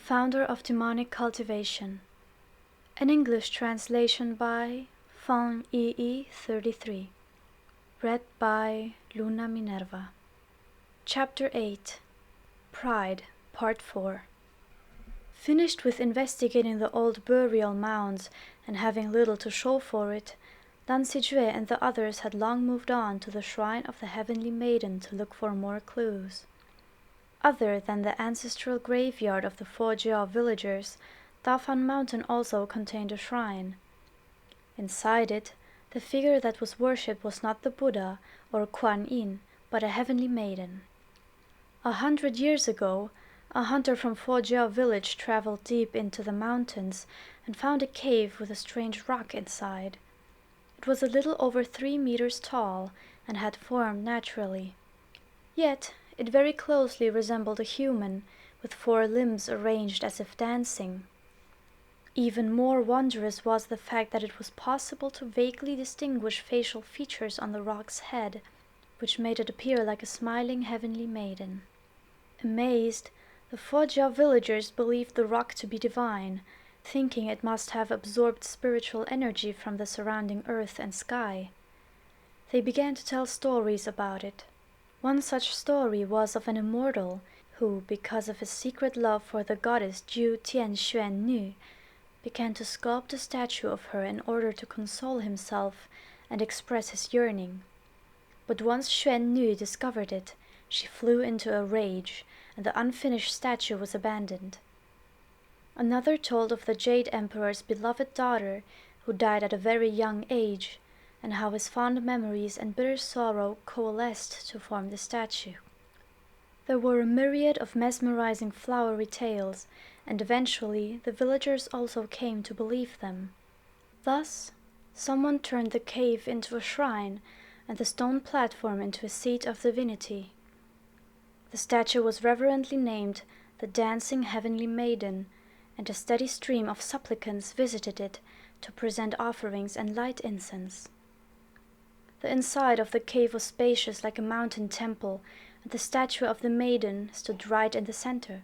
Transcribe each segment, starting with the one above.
founder of demonic cultivation. An English translation by Fan EE 33. Read by Luna Minerva. Chapter 8. Pride, Part 4. Finished with investigating the old burial mounds and having little to show for it, Lan Sijue and the others had long moved on to the shrine of the Heavenly Maiden to look for more clues. Other than the ancestral graveyard of the Fujiao villagers, Dafan Mountain also contained a shrine. Inside it, the figure that was worshipped was not the Buddha or Kuan Yin, but a Heavenly Maiden. 100 years ago, a hunter from Fujiao village traveled deep into the mountains and found a cave with a strange rock inside. It was a little over 3 meters tall and had formed naturally. Yet, it very closely resembled a human, with 4 limbs arranged as if dancing. Even more wondrous was the fact that it was possible to vaguely distinguish facial features on the rock's head, which made it appear like a smiling Heavenly Maiden. Amazed, the Fujiao villagers believed the rock to be divine, thinking it must have absorbed spiritual energy from the surrounding earth and sky. They began to tell stories about it. One such story was of an immortal who, because of his secret love for the goddess Ju Tianxuan Nu, began to sculpt a statue of her in order to console himself and express his yearning. But once Xuan Nu discovered it, she flew into a rage, and the unfinished statue was abandoned. Another told of the Jade Emperor's beloved daughter, who died at a very young age, and how his fond memories and bitter sorrow coalesced to form the statue. There were a myriad of mesmerizing flowery tales, and eventually the villagers also came to believe them. Thus, someone turned the cave into a shrine, and the stone platform into a seat of divinity. The statue was reverently named the Dancing Heavenly Maiden, and a steady stream of supplicants visited it to present offerings and light incense. The inside of the cave was spacious like a mountain temple, and the statue of the maiden stood right in the center.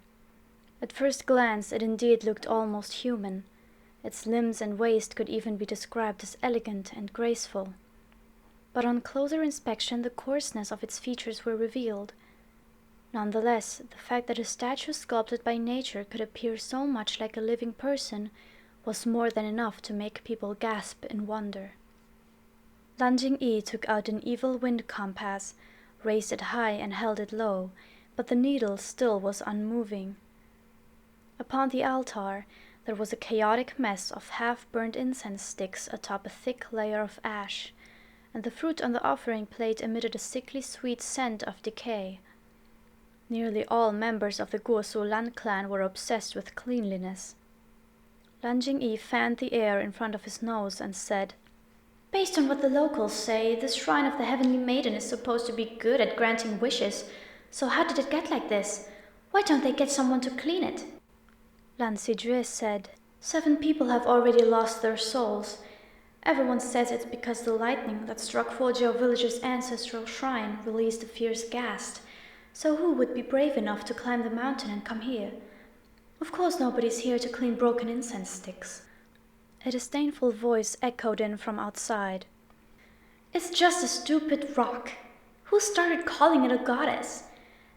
At first glance it indeed looked almost human. Its limbs and waist could even be described as elegant and graceful. But on closer inspection the coarseness of its features were revealed. Nonetheless, the fact that a statue sculpted by nature could appear so much like a living person was more than enough to make people gasp in wonder. Lan Jingyi took out an evil wind compass, raised it high and held it low, but the needle still was unmoving. Upon the altar there was a chaotic mess of half-burned incense sticks atop a thick layer of ash, and the fruit on the offering plate emitted a sickly sweet scent of decay. Nearly all members of the Guosu Lan clan were obsessed with cleanliness. Lan Jingyi fanned the air in front of his nose and said, "Based on what the locals say, this shrine of the Heavenly Maiden is supposed to be good at granting wishes, so how did it get like this? Why don't they get someone to clean it?" Lan Sijue said, 7 people have already lost their souls. Everyone says it's because the lightning that struck Fujiao village's ancestral shrine released a fierce gas. So who would be brave enough to climb the mountain and come here? Of course nobody's here to clean broken incense sticks. A disdainful voice echoed in from outside. "It's just a stupid rock. Who started calling it a goddess?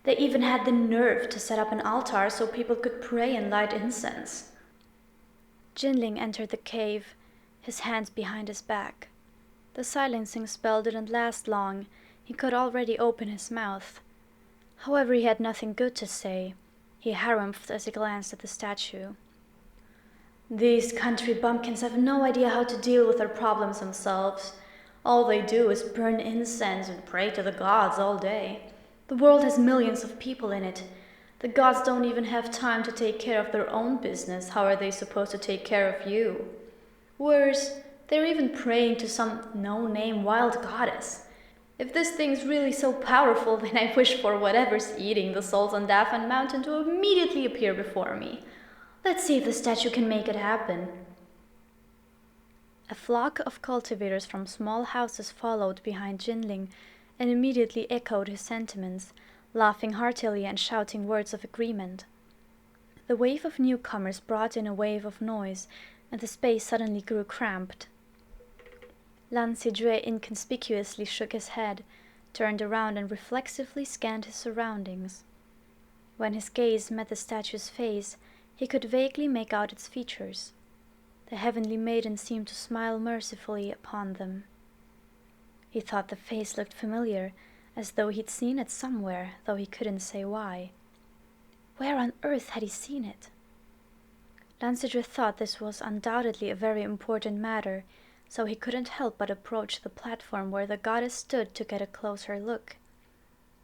They even had the nerve to set up an altar so people could pray and light incense." Jin Ling entered the cave, his hands behind his back. The silencing spell didn't last long. He could already open his mouth. However, he had nothing good to say. He harumphed as he glanced at the statue. "These country bumpkins have no idea how to deal with their problems themselves. All they do is burn incense and pray to the gods all day. The world has millions of people in it. The gods don't even have time to take care of their own business. How are they supposed to take care of you? Worse, they're even praying to some no-name wild goddess. If this thing's really so powerful, then I wish for whatever's eating the souls on Dafan Mountain to immediately appear before me. Let's see if the statue can make it happen." A flock of cultivators from small houses followed behind Jin Ling and immediately echoed his sentiments, laughing heartily and shouting words of agreement. The wave of newcomers brought in a wave of noise, and the space suddenly grew cramped. Lan Sidrue inconspicuously shook his head, turned around and reflexively scanned his surroundings. When his gaze met the statue's face, he could vaguely make out its features. The Heavenly Maiden seemed to smile mercifully upon them. He thought the face looked familiar, as though he'd seen it somewhere, though he couldn't say why. Where on earth had he seen it? Lan Sidrue thought this was undoubtedly a very important matter, so he couldn't help but approach the platform where the goddess stood to get a closer look.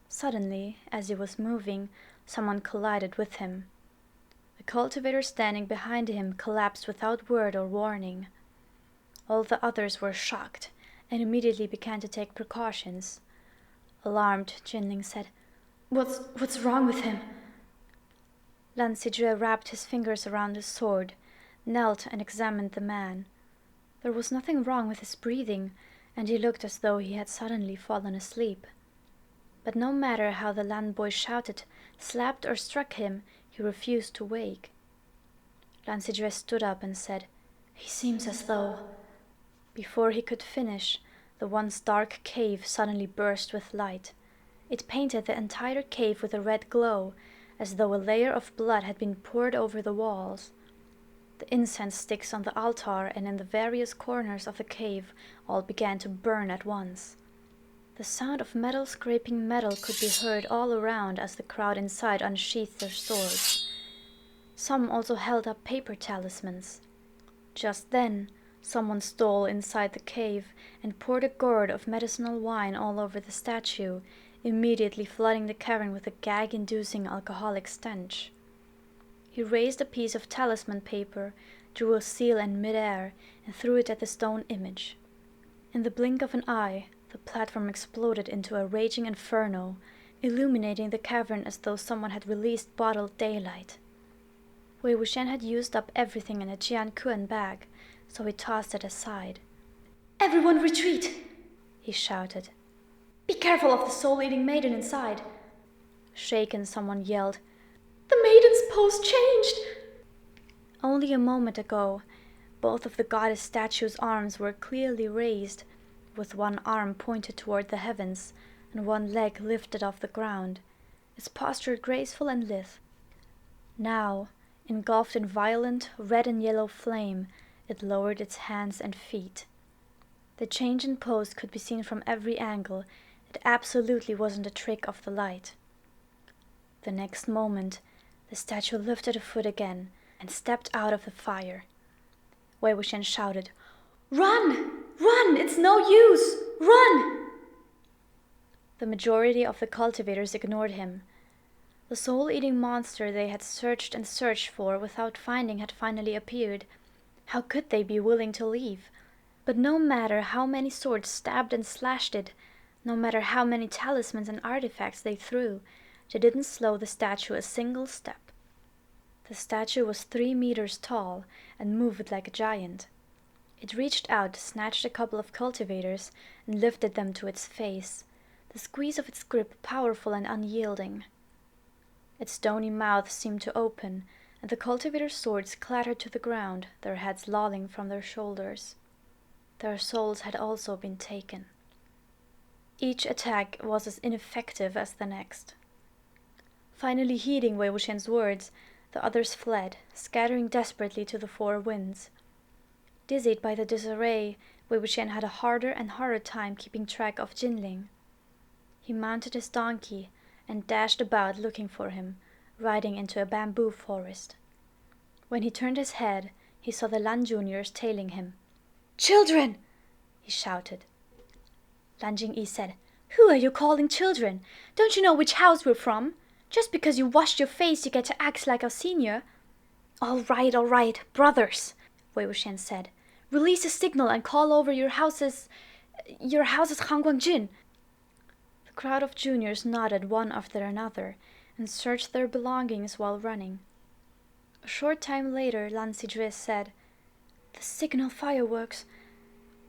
Suddenly, as he was moving, someone collided with him. The cultivator standing behind him collapsed without word or warning. All the others were shocked and immediately began to take precautions. Alarmed, Jin Ling said, What's wrong with him?" Lan Sidrue wrapped his fingers around his sword, knelt and examined the man. There was nothing wrong with his breathing, and he looked as though he had suddenly fallen asleep. But no matter how the land boy shouted, slapped or struck him, he refused to wake. Lan Sidrue stood up and said, "He seems as though—" Before he could finish, the once dark cave suddenly burst with light. It painted the entire cave with a red glow, as though a layer of blood had been poured over the walls. The incense sticks on the altar and in the various corners of the cave all began to burn at once. The sound of metal scraping metal could be heard all around as the crowd inside unsheathed their swords. Some also held up paper talismans. Just then, someone stole inside the cave and poured a gourd of medicinal wine all over the statue, immediately flooding the cavern with a gag-inducing alcoholic stench. He raised a piece of talisman paper, drew a seal in mid-air, and threw it at the stone image. In the blink of an eye, the platform exploded into a raging inferno, illuminating the cavern as though someone had released bottled daylight. Wei Wuxian had used up everything in a Jiankuan bag, so he tossed it aside. "Everyone retreat!" he shouted. "Be careful of the soul-eating maiden inside!" Shaken, someone yelled, "The maiden's pose changed!" Only a moment ago, both of the goddess statue's arms were clearly raised, with one arm pointed toward the heavens and one leg lifted off the ground, its posture graceful and lithe. Now, engulfed in violent red and yellow flame, it lowered its hands and feet. The change in pose could be seen from every angle. It absolutely wasn't a trick of the light. The next moment, the statue lifted a foot again and stepped out of the fire. Wei Wuxian shouted, "Run! Run! It's no use! Run!" The majority of the cultivators ignored him. The soul-eating monster they had searched and searched for without finding had finally appeared. How could they be willing to leave? But no matter how many swords stabbed and slashed it, no matter how many talismans and artifacts they threw, they didn't slow the statue a single step. The statue was 3 meters tall and moved like a giant. It reached out, snatched a couple of cultivators, and lifted them to its face, the squeeze of its grip powerful and unyielding. Its stony mouth seemed to open, and the cultivators' swords clattered to the ground, their heads lolling from their shoulders. Their souls had also been taken. Each attack was as ineffective as the next. Finally heeding Wei Wuxian's words, the others fled, scattering desperately to the 4 winds. Dizzied by the disarray, Wei Wuxian had a harder and harder time keeping track of Jin Ling. He mounted his donkey and dashed about looking for him, riding into a bamboo forest. When he turned his head, he saw the Lan juniors tailing him. "Children!" he shouted. Lan Jingyi said, "Who are you calling children? Don't you know which house we're from? Just because you washed your face, you get to act like our senior." All right, brothers," Wei Wuxian said. "Release a signal and call over your houses Hanguangjin." The crowd of juniors nodded one after another and searched their belongings while running. A short time later, Lan Sidrue said, "The signal fireworks.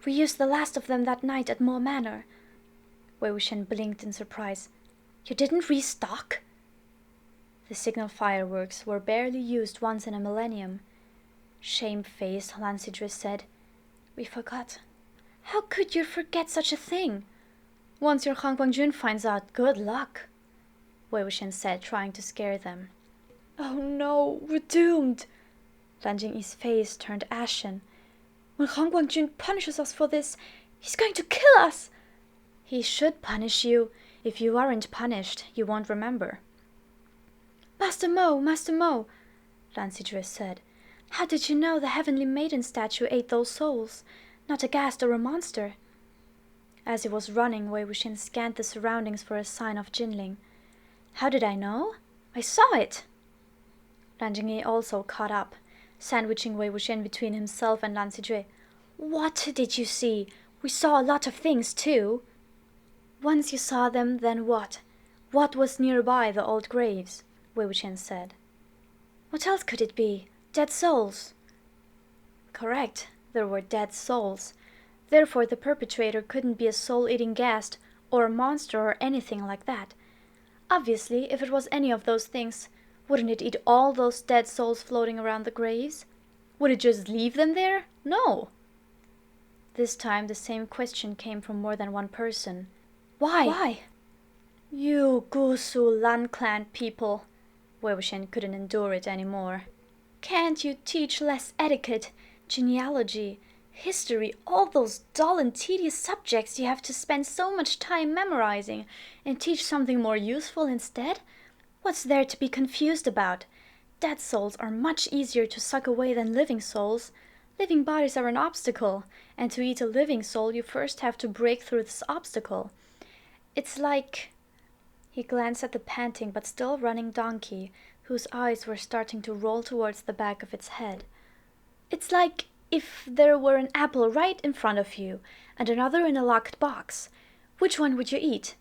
We used the last of them that night at Mo Manor." Wei Wuxian blinked in surprise. "You didn't restock?" The signal fireworks were barely used once in a millennium. Shamefaced, Lansidre said. We forgot. How could you forget such a thing? Once your Han Guangjun finds out, good luck, Wei Wuxian said, trying to scare them. Oh no, we're doomed. Lan Jingyi's face turned ashen. When Han Guangjun punishes us for this, he's going to kill us. He should punish you. If you aren't punished, you won't remember. Master Mo, Lansidre said. How did you know the Heavenly Maiden statue ate those souls, not a ghast or a monster? As he was running, Wei Wuxian scanned the surroundings for a sign of Jin Ling. How did I know? I saw it. Lan Jingyi also caught up, sandwiching Wei Wuxian between himself and Lansidre. What did you see? We saw a lot of things, too. Once you saw them, then what? What was nearby the old graves? Wei Wuxian said. What else could it be? Dead souls. Correct, there were dead souls. Therefore the perpetrator couldn't be a soul-eating ghast or a monster or anything like that. Obviously, if it was any of those things, wouldn't it eat all those dead souls floating around the graves? Would it just leave them there? No. This time the same question came from more than one person. Why? You Gusu Lan clan people. Wei Wuxian couldn't endure it anymore. Can't you teach less etiquette, genealogy, history, all those dull and tedious subjects you have to spend so much time memorizing, and teach something more useful instead? What's there to be confused about? Dead souls are much easier to suck away than living souls. Living bodies are an obstacle, and to eat a living soul you first have to break through this obstacle. It's like... He glanced at the panting but still running donkey, whose eyes were starting to roll towards the back of its head. It's like if there were an apple right in front of you, and another in a locked box. Which one would you eat?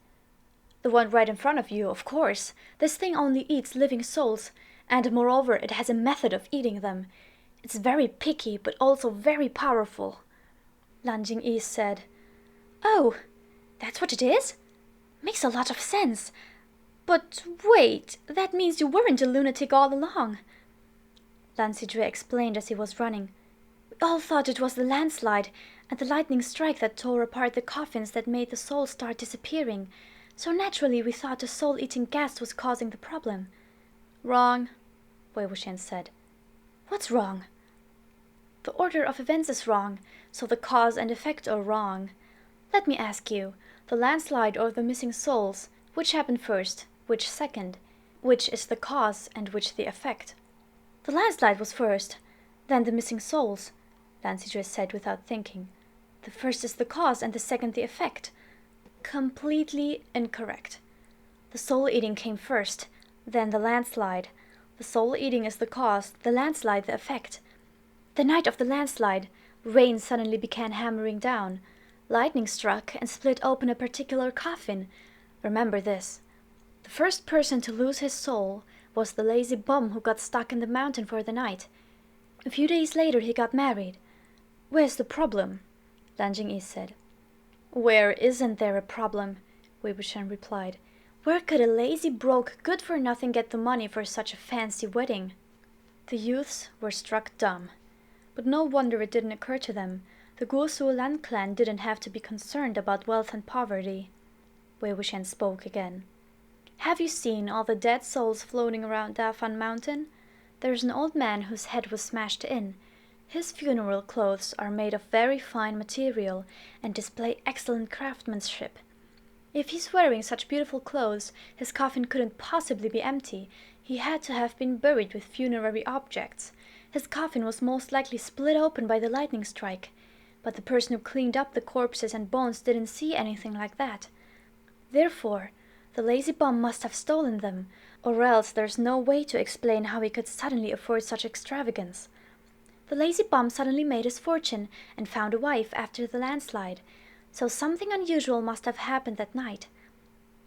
The one right in front of you, of course. This thing only eats living souls, and moreover it has a method of eating them. It's very picky, but also very powerful. Lan Jingyi said. Oh, that's what it is? Makes a lot of sense. But wait, that means you weren't a lunatic all along. Lansidre explained as he was running. We all thought it was the landslide and the lightning strike that tore apart the coffins that made the souls start disappearing. So naturally we thought the soul-eating ghast was causing the problem. Wrong, Wei Wuxian said. What's wrong? The order of events is wrong, so the cause and effect are wrong. Let me ask you, the landslide or the missing souls, which happened first, which second? Which is the cause and which the effect? The landslide was first, then the missing souls, Lansidre said without thinking. The first is the cause and the second the effect. Completely incorrect. The soul-eating came first, then the landslide. The soul-eating is the cause, the landslide the effect. The night of the landslide, rain suddenly began hammering down. Lightning struck and split open a particular coffin. Remember this. The first person to lose his soul was the lazy bum who got stuck in the mountain for the night. A few days later he got married. Where's the problem? Lan Jingyi said. Where isn't there a problem? Wei Wuxian replied. Where could a lazy, broke, good-for-nothing get the money for such a fancy wedding? The youths were struck dumb. But no wonder it didn't occur to them. The Guosu Lan clan didn't have to be concerned about wealth and poverty. Wei Wuxian spoke again. Have you seen all the dead souls floating around Dafan Mountain? There's an old man whose head was smashed in. His funeral clothes are made of very fine material and display excellent craftsmanship. If he's wearing such beautiful clothes, his coffin couldn't possibly be empty. He had to have been buried with funerary objects. His coffin was most likely split open by the lightning strike. But the person who cleaned up the corpses and bones didn't see anything like that. Therefore, the lazy bum must have stolen them, or else there's no way to explain how he could suddenly afford such extravagance. The lazy bum suddenly made his fortune and found a wife after the landslide, so something unusual must have happened that night.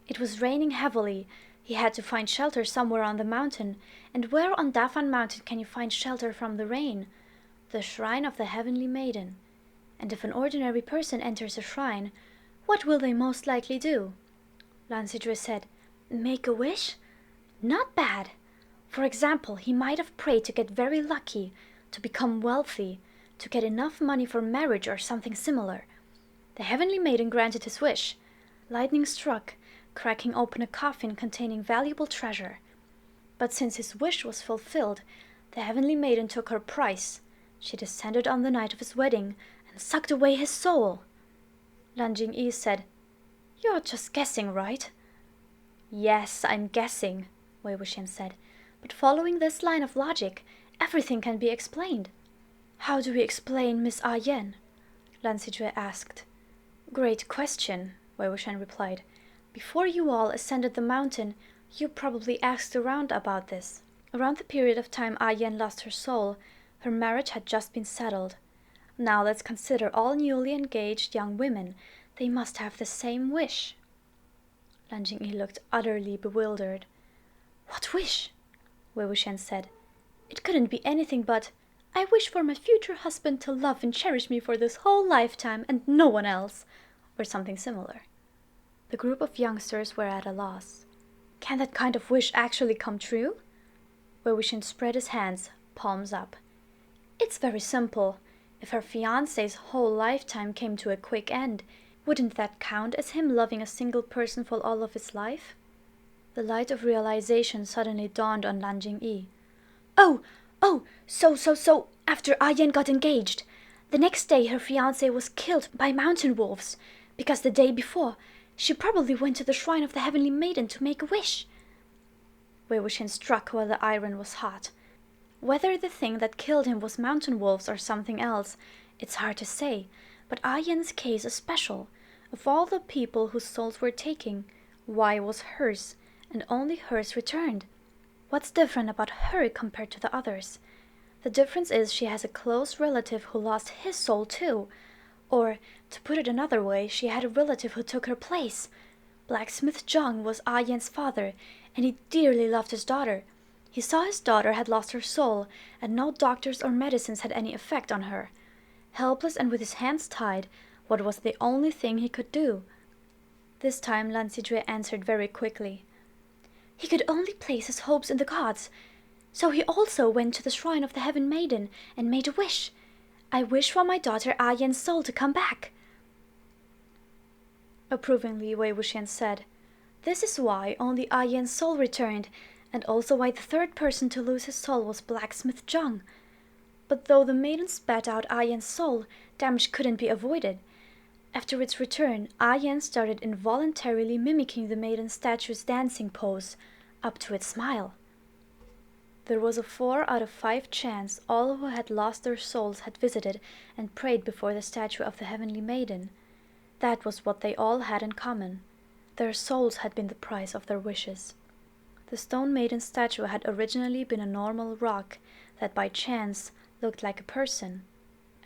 It was raining heavily. He had to find shelter somewhere on the mountain, and where on Dafan Mountain can you find shelter from the rain? The shrine of the Heavenly Maiden. And if an ordinary person enters a shrine, what will they most likely do? Lansidre said, Make a wish? Not bad. For example, he might have prayed to get very lucky, to become wealthy, to get enough money for marriage or something similar. The Heavenly Maiden granted his wish. Lightning struck, cracking open a coffin containing valuable treasure. But since his wish was fulfilled, the Heavenly Maiden took her price. She descended on the night of his wedding and sucked away his soul. Lan Jingyi said, "You're just guessing, right?" "Yes, I'm guessing," Wei Wuxian said. "But following this line of logic, everything can be explained." "How do we explain Miss Yan?" Lan Sijue asked. "Great question," Wei Wuxian replied. "Before you all ascended the mountain, you probably asked around about this. Around the period of time Yan lost her soul, her marriage had just been settled. Now let's consider all newly engaged young women. They must have the same wish." Lan Jingyi looked utterly bewildered. "What wish?" Wei Wuxian said. "It couldn't be anything but, 'I wish for my future husband to love and cherish me for this whole lifetime and no one else,' or something similar." The group of youngsters were at a loss. "Can that kind of wish actually come true?" Wei Wuxian spread his hands, palms up. "It's very simple. If her fiancé's whole lifetime came to a quick end, wouldn't that count as him loving a single person for all of his life?" The light of realization suddenly dawned on Lan Jingyi. Oh, so, after Yan got engaged, the next day her fiancé was killed by mountain wolves, because the day before, she probably went to the shrine of the Heavenly Maiden to make a wish." Wei Wuxian struck while the iron was hot. Whether the thing that killed him was mountain wolves or something else, it's hard to say, but Yan's case is special. Of all the people whose souls were taken, why was hers, and only hers returned? What's different about her compared to the others? The difference is she has a close relative who lost his soul too. Or, to put it another way, she had a relative who took her place. Blacksmith Zhang was Yan's father, and he dearly loved his daughter. He saw his daughter had lost her soul, and no doctors or medicines had any effect on her. Helpless and with his hands tied, what was the only thing he could do? This time Lan Sijue answered very quickly. "He could only place his hopes in the gods. So he also went to the shrine of the Heaven Maiden and made a wish. 'I wish for my daughter Yan's soul to come back.'" Approvingly, Wei Wuxian said, "This is why only Yan's soul returned, and also why the third person to lose his soul was Blacksmith Zhang. But though the maiden spat out Yan's soul, damage couldn't be avoided. After its return, Yan started involuntarily mimicking the maiden statue's dancing pose, up to its smile. There was a 4 out of 5 chance all who had lost their souls had visited and prayed before the statue of the Heavenly Maiden. That was what they all had in common. Their souls had been the price of their wishes. The stone maiden statue had originally been a normal rock that by chance looked like a person.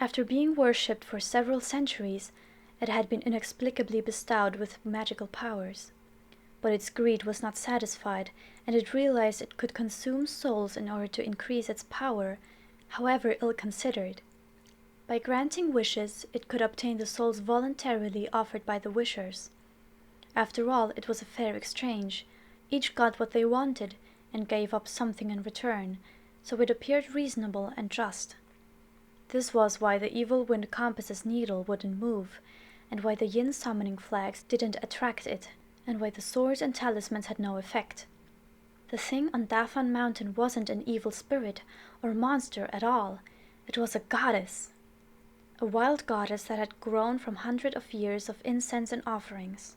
After being worshipped for several centuries, it had been inexplicably bestowed with magical powers. But its greed was not satisfied, and it realized it could consume souls in order to increase its power, however ill-considered. By granting wishes, it could obtain the souls voluntarily offered by the wishers. After all, it was a fair exchange. Each got what they wanted, and gave up something in return, so it appeared reasonable and just. This was why the evil wind compass's needle wouldn't move, and why the yin summoning flags didn't attract it, and why the swords and talismans had no effect. The thing on Dafan Mountain wasn't an evil spirit or monster at all. It was a goddess. A wild goddess that had grown from hundreds of years of incense and offerings.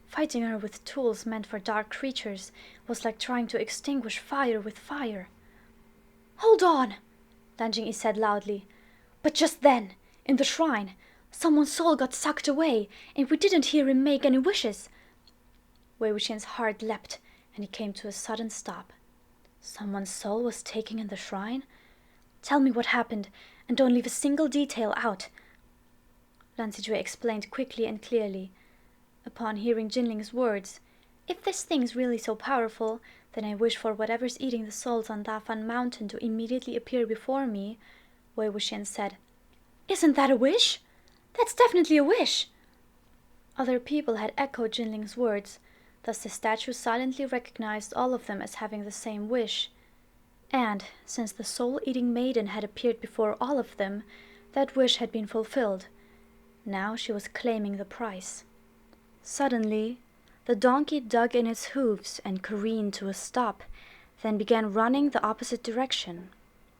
Fighting her with tools meant for dark creatures was like trying to extinguish fire with fire. "Hold on!" Lan Jingyi said loudly. "But just then, in the shrine, someone's soul got sucked away, and we didn't hear him make any wishes." Wei Wuxian's heart leapt, and he came to a sudden stop. Someone's soul was taken in the shrine? "Tell me what happened, and don't leave a single detail out." Lan Sijue explained quickly and clearly. Upon hearing Jin Ling's words, "If this thing's really so powerful, then I wish for whatever's eating the souls on Dafan Mountain to immediately appear before me," Wei Wuxian said. "Isn't that a wish? That's definitely a wish." Other people had echoed Jinling's words, thus the statue silently recognized all of them as having the same wish. And since the soul-eating maiden had appeared before all of them, that wish had been fulfilled. Now she was claiming the prize. Suddenly, the donkey dug in its hooves and careened to a stop, then began running the opposite direction.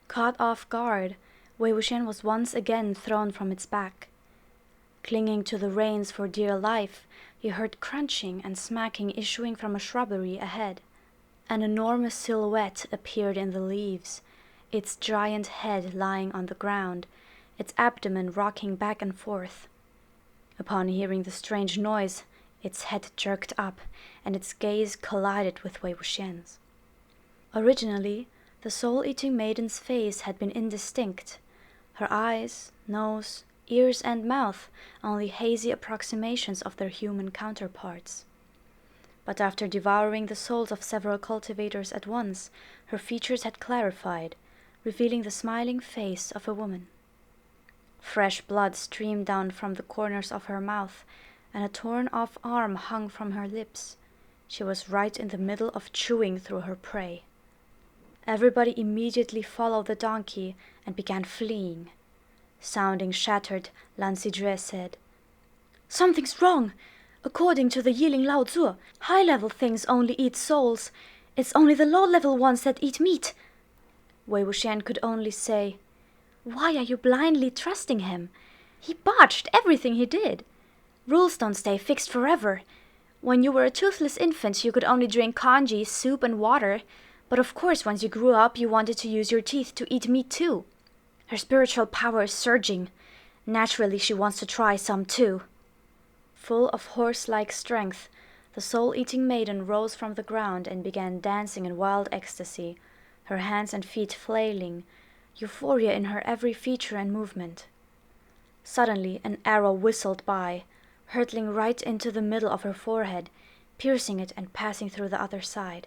Caught off guard, Wei Wuxian was once again thrown from its back. Clinging to the reins for dear life, he heard crunching and smacking issuing from a shrubbery ahead. An enormous silhouette appeared in the leaves, its giant head lying on the ground, its abdomen rocking back and forth. Upon hearing the strange noise, its head jerked up, and its gaze collided with Wei Wuxian's. Originally, the soul-eating maiden's face had been indistinct, her eyes, nose, ears, and mouth only hazy approximations of their human counterparts. But after devouring the souls of several cultivators at once, her features had clarified, revealing the smiling face of a woman. Fresh blood streamed down from the corners of her mouth, and a torn-off arm hung from her lips. She was right in the middle of chewing through her prey. Everybody immediately followed the donkey and began fleeing. Sounding shattered, ㅤㅤㅤㅤ said, "Something's wrong. According to the Yiling Lao Zuo, high-level things only eat souls. It's only the low-level ones that eat meat." Wei Wuxian could only say, "Why are you blindly trusting him? He botched everything he did. Rules don't stay fixed forever. When you were a toothless infant, you could only drink congee, soup, and water. But of course, once you grew up, you wanted to use your teeth to eat meat too. Her spiritual power is surging. Naturally, she wants to try some too." Full of horse-like strength, the soul-eating maiden rose from the ground and began dancing in wild ecstasy, her hands and feet flailing, euphoria in her every feature and movement. Suddenly, an arrow whistled by, hurtling right into the middle of her forehead, piercing it and passing through the other side.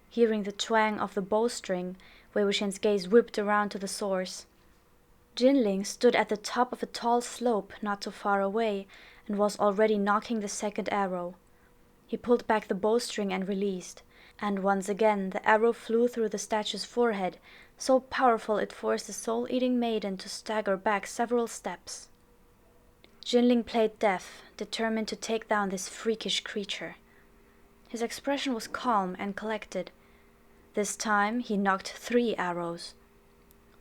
Hearing the twang of the bowstring, Wei Wuxian's gaze whipped around to the source. Jin Ling stood at the top of a tall slope not too far away and was already knocking the second arrow. He pulled back the bowstring and released, and once again the arrow flew through the statue's forehead, so powerful it forced the soul-eating maiden to stagger back several steps. Jin Ling played deaf, determined to take down this freakish creature. His expression was calm and collected. This time he knocked 3 arrows.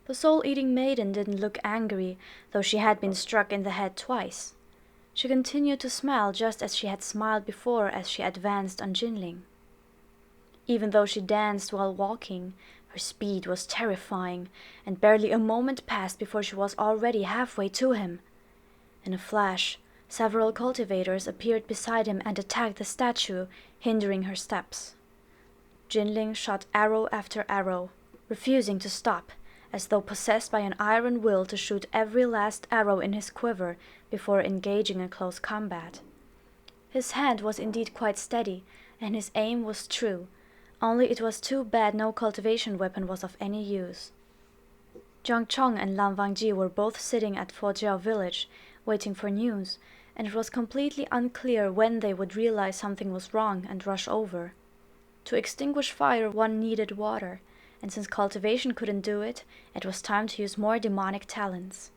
The soul-eating maiden didn't look angry, though she had been struck in the head twice. She continued to smile just as she had smiled before as she advanced on Jin Ling. Even though she danced while walking, her speed was terrifying, and barely a moment passed before she was already halfway to him. In a flash, several cultivators appeared beside him and attacked the statue, hindering her steps. Jin Ling shot arrow after arrow, refusing to stop, as though possessed by an iron will to shoot every last arrow in his quiver before engaging in close combat. His hand was indeed quite steady, and his aim was true, only it was too bad no cultivation weapon was of any use. Zhang Chong and Lan Wangji were both sitting at Fojiao village, waiting for news, and it was completely unclear when they would realize something was wrong and rush over. To extinguish fire, one needed water, and since cultivation couldn't do it, it was time to use more demonic talents.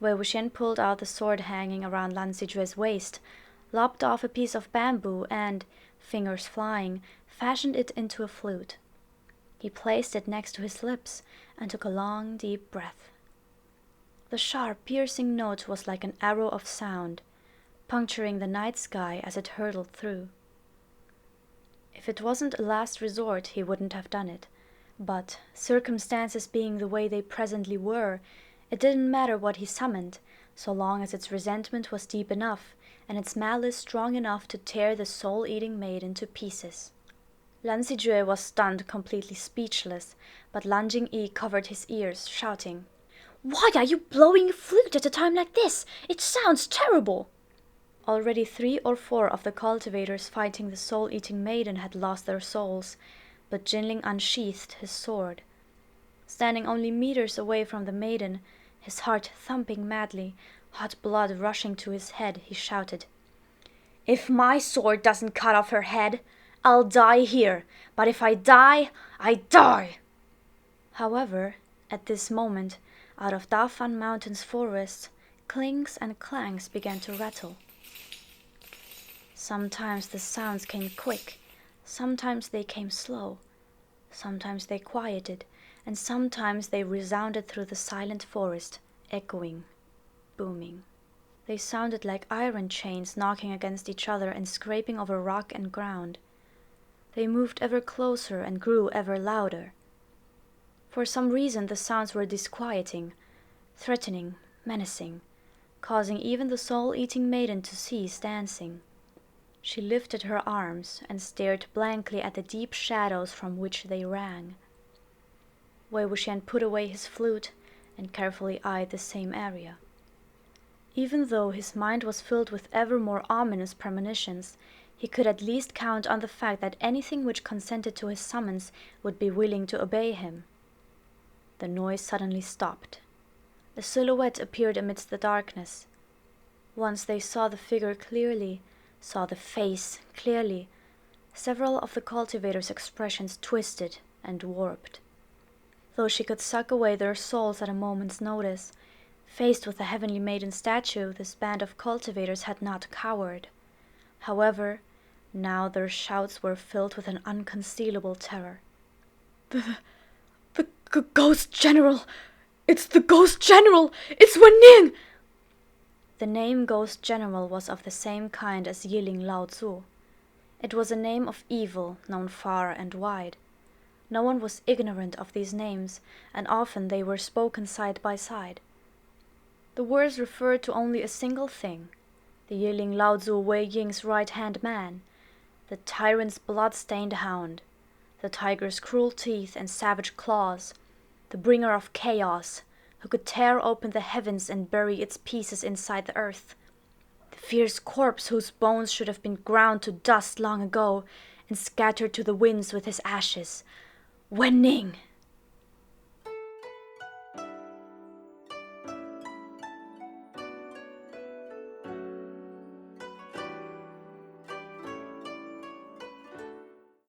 Wei Wuxian pulled out the sword hanging around ㅤㅤㅤ's waist, lopped off a piece of bamboo and, fingers flying, fashioned it into a flute. He placed it next to his lips and took a long, deep breath. The sharp, piercing note was like an arrow of sound, puncturing the night sky as it hurtled through. If it wasn't a last resort, he wouldn't have done it. But, circumstances being the way they presently were, it didn't matter what he summoned, so long as its resentment was deep enough, and its malice strong enough to tear the soul-eating maiden to pieces. ㅤㅤㅤ was stunned, completely speechless, but Lan Jingyi covered his ears, shouting, "Why are you blowing a flute at a time like this? It sounds terrible!" Already 3 or 4 of the cultivators fighting the soul-eating maiden had lost their souls, but Jin Ling unsheathed his sword. Standing only meters away from the maiden, his heart thumping madly, hot blood rushing to his head, he shouted, "If my sword doesn't cut off her head, I'll die here, but if I die, I die!" However, at this moment, out of Dafan Mountain's forest, clinks and clangs began to rattle. Sometimes the sounds came quick, sometimes they came slow, sometimes they quieted, and sometimes they resounded through the silent forest, echoing, booming. They sounded like iron chains knocking against each other and scraping over rock and ground. They moved ever closer and grew ever louder. For some reason the sounds were disquieting, threatening, menacing, causing even the soul-eating maiden to cease dancing. She lifted her arms and stared blankly at the deep shadows from which they rang. Wei Wuxian put away his flute and carefully eyed the same area. Even though his mind was filled with ever more ominous premonitions, he could at least count on the fact that anything which consented to his summons would be willing to obey him. The noise suddenly stopped. A silhouette appeared amidst the darkness. Once they saw the figure clearly, saw the face clearly, several of the cultivators' expressions twisted and warped. Though she could suck away their souls at a moment's notice, faced with the Heavenly Maiden statue, this band of cultivators had not cowered. However, now their shouts were filled with an unconcealable terror. The Ghost General! It's the Ghost General! It's Wen Ning! The name Ghost General was of the same kind as Yiling Lao Tzu. It was a name of evil known far and wide. No one was ignorant of these names, and often they were spoken side by side. The words referred to only a single thing: the Yiling Lao Tzu Wei Ying's right-hand man, the tyrant's blood-stained hound, the tiger's cruel teeth and savage claws, the bringer of chaos, who could tear open the heavens and bury its pieces inside the earth, the fierce corpse whose bones should have been ground to dust long ago and scattered to the winds with his ashes. Wen Ning!